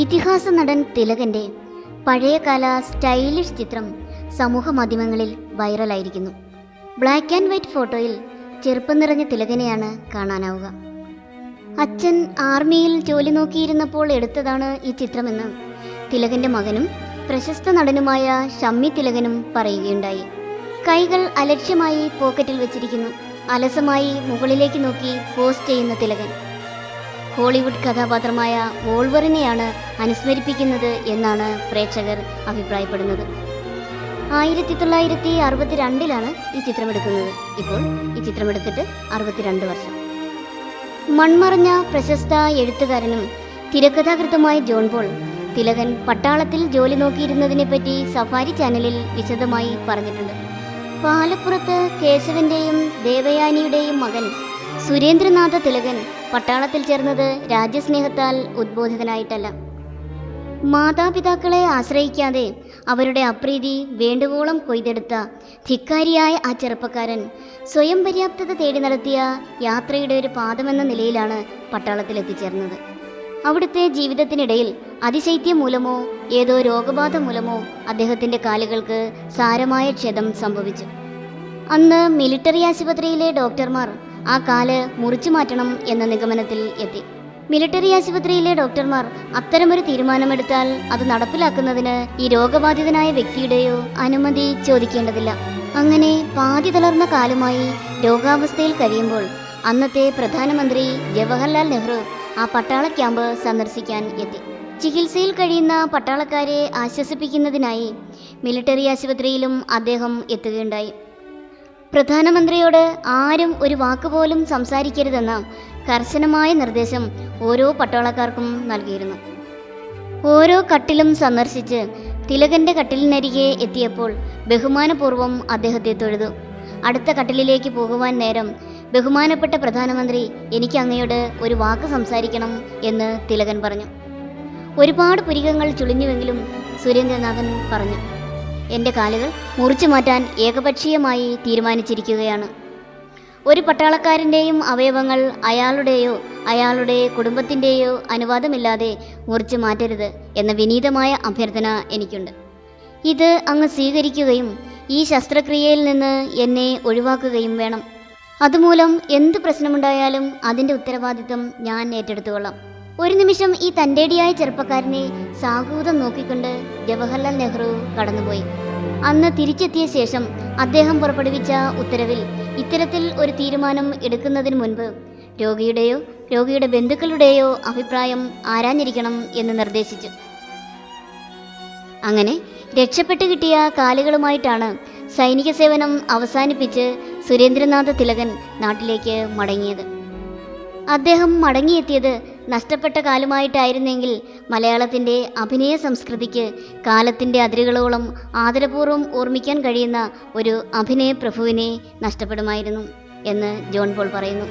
ഇതിഹാസ നടൻ തിലകന്റെ പഴയകാല സ്റ്റൈലിഷ് ചിത്രം സമൂഹ മാധ്യമങ്ങളിൽ വൈറലായിരിക്കുന്നു. ബ്ലാക്ക് ആൻഡ് വൈറ്റ് ഫോട്ടോയിൽ ചെറുപ്പം നിറഞ്ഞ തിലകനെയാണ് കാണാനാവുക. അച്ഛൻ ആർമിയിൽ ജോലി നോക്കിയിരുന്നപ്പോൾ എടുത്തതാണ് ഈ ചിത്രമെന്ന് തിലകന്റെ മകനും പ്രശസ്ത നടനുമായ ഷമ്മി തിലകനും പറയുകയുണ്ടായി. കൈകൾ അലക്ഷ്യമായി പോക്കറ്റിൽ വെച്ചിരിക്കുന്നു. അലസമായി മുകളിലേക്ക് നോക്കി പോസ്റ്റ് ചെയ്യുന്ന തിലകൻ ഹോളിവുഡ് കഥാപാത്രമായ വോൾവറിനെയാണ് അനുസ്മരിപ്പിക്കുന്നത് എന്നാണ് പ്രേക്ഷകർ അഭിപ്രായപ്പെടുന്നത്. 1962 ഈ ചിത്രമെടുക്കുന്നത്. ഇപ്പോൾ ഈ ചിത്രമെടുത്തിട്ട് 62 വർഷം. മൺമറഞ്ഞ പ്രശസ്ത എഴുത്തുകാരനും തിരക്കഥാകൃത്തുമായ ജോൺ പോൾ തിലകൻ പട്ടാളത്തിൽ ജോലി നോക്കിയിരുന്നതിനെപ്പറ്റി സഫാരി ചാനലിൽ വിശദമായി പറഞ്ഞിട്ടുണ്ട്. പാലപ്പുറത്ത് കേശവന്റെയും ദേവയാനിയുടെയും മകൻ സുരേന്ദ്രനാഥ തിലകൻ പട്ടാളത്തിൽ ചേർന്നത് രാജ്യസ്നേഹത്താൽ ഉദ്ബോധിതനായിട്ടല്ല. മാതാപിതാക്കളെ ആശ്രയിക്കാതെ അവരുടെ അപ്രീതി വേണ്ടുവോളം കൊയ്തെടുത്ത ധിക്കാരിയായ ആ ചെറുപ്പക്കാരൻ സ്വയം പര്യാപ്തത തേടി നടത്തിയ യാത്രയുടെ ഒരു പാദമെന്ന നിലയിലാണ് പട്ടാളത്തിൽ എത്തിച്ചേർന്നത്. അവിടുത്തെ ജീവിതത്തിനിടയിൽ അതിശൈത്യം മൂലമോ ഏതോ രോഗബാധ മൂലമോ അദ്ദേഹത്തിൻ്റെ കാലുകൾക്ക് സാരമായ ക്ഷതം സംഭവിച്ചു. അന്ന് മിലിറ്ററി ആശുപത്രിയിലെ ഡോക്ടർമാർ ആ കാല് മുറിച്ചു മാറ്റണം എന്ന നിഗമനത്തിൽ എത്തി. മിലിറ്ററി ആശുപത്രിയിലെ ഡോക്ടർമാർ അത്തരമൊരു തീരുമാനമെടുത്താൽ അത് നടപ്പിലാക്കുന്നതിന് ഈ രോഗബാധിതനായ വ്യക്തിയുടെയോ അനുമതി ചോദിക്കേണ്ടതില്ല. അങ്ങനെ പാതി തളർന്ന കാലുമായി രോഗാവസ്ഥയിൽ കഴിയുമ്പോൾ അന്നത്തെ പ്രധാനമന്ത്രി ജവഹർലാൽ നെഹ്റു ആ പട്ടാള ക്യാമ്പ് സന്ദർശിക്കാൻ എത്തി. ചികിത്സയിൽ കഴിയുന്ന പട്ടാളക്കാരെ ആശ്വസിപ്പിക്കുന്നതിനായി മിലിറ്ററി ആശുപത്രിയിലും അദ്ദേഹം എത്തുകയുണ്ടായി. പ്രധാനമന്ത്രിയോട് ആരും ഒരു വാക്കുപോലും സംസാരിക്കരുതെന്ന കർശനമായ നിർദ്ദേശം ഓരോ പട്ടാളക്കാർക്കും നൽകിയിരുന്നു. ഓരോ കട്ടിലും സന്ദർശിച്ച് തിലകന്റെ കട്ടിലിനരികെ എത്തിയപ്പോൾ ബഹുമാനപൂർവ്വം അദ്ദേഹത്തെ തൊഴുതു. അടുത്ത കട്ടിലിലേക്ക് പോകുവാൻ നേരം ബഹുമാനപ്പെട്ട പ്രധാനമന്ത്രി, എനിക്ക് അങ്ങയോട് ഒരു വാക്ക് സംസാരിക്കണം എന്ന് തിലകൻ പറഞ്ഞു. ഒരുപാട് പുരികങ്ങൾ ചുളിഞ്ഞുവെങ്കിലും സുരേന്ദ്രനാഥൻ പറഞ്ഞു, എൻ്റെ കാലുകൾ മുറിച്ചു മാറ്റാൻ ഏകപക്ഷീയമായി തീരുമാനിച്ചിരിക്കുകയാണ്. ഒരു പട്ടാളക്കാരൻ്റെയും അവയവങ്ങൾ അയാളുടെയോ അയാളുടെ കുടുംബത്തിൻ്റെയോ അനുവാദമില്ലാതെ മുറിച്ചു മാറ്റരുത് എന്ന വിനീതമായ അഭ്യർത്ഥന എനിക്കുണ്ട്. ഇത് അങ്ങ് സ്വീകരിക്കുകയും ഈ ശസ്ത്രക്രിയയിൽ നിന്ന് എന്നെ ഒഴിവാക്കുകയും വേണം. അതുമൂലം എന്ത് പ്രശ്നമുണ്ടായാലും അതിൻ്റെ ഉത്തരവാദിത്വം ഞാൻ ഏറ്റെടുത്തുകൊള്ളാം. ഒരു നിമിഷം ഈ തൻ്റേടിയായ ചെറുപ്പക്കാരനെ സാഹൂതം നോക്കിക്കൊണ്ട് ജവഹർലാൽ നെഹ്റു കടന്നുപോയി. അന്ന് തിരിച്ചെത്തിയ ശേഷം അദ്ദേഹം പുറപ്പെടുവിച്ച ഉത്തരവിൽ ഇത്തരത്തിൽ ഒരു തീരുമാനം എടുക്കുന്നതിന് മുൻപ് രോഗിയുടെയോ രോഗിയുടെ ബന്ധുക്കളുടെയോ അഭിപ്രായം ആരാഞ്ഞിരിക്കണം എന്ന് നിർദ്ദേശിച്ചു. അങ്ങനെ രക്ഷപ്പെട്ടു കിട്ടിയ കാലുകളുമായിട്ടാണ് സൈനിക സേവനം അവസാനിപ്പിച്ച് സുരേന്ദ്രനാഥ തിലകൻ നാട്ടിലേക്ക് മടങ്ങിയത്. അദ്ദേഹം മടങ്ങിയെത്തിയത് നഷ്ടപ്പെട്ട കാലുമായിട്ടായിരുന്നെങ്കിൽ മലയാളത്തിൻ്റെ അഭിനയ സംസ്കൃതിക്ക് കാലത്തിൻ്റെ അതിരുകളോളം ആദരപൂർവ്വം ഓർമ്മിക്കാൻ കഴിയുന്ന ഒരു അഭിനയ പ്രഭുവിനെ നഷ്ടപ്പെടുമായിരുന്നു എന്ന് ജോൺ പോൾ പറയുന്നു.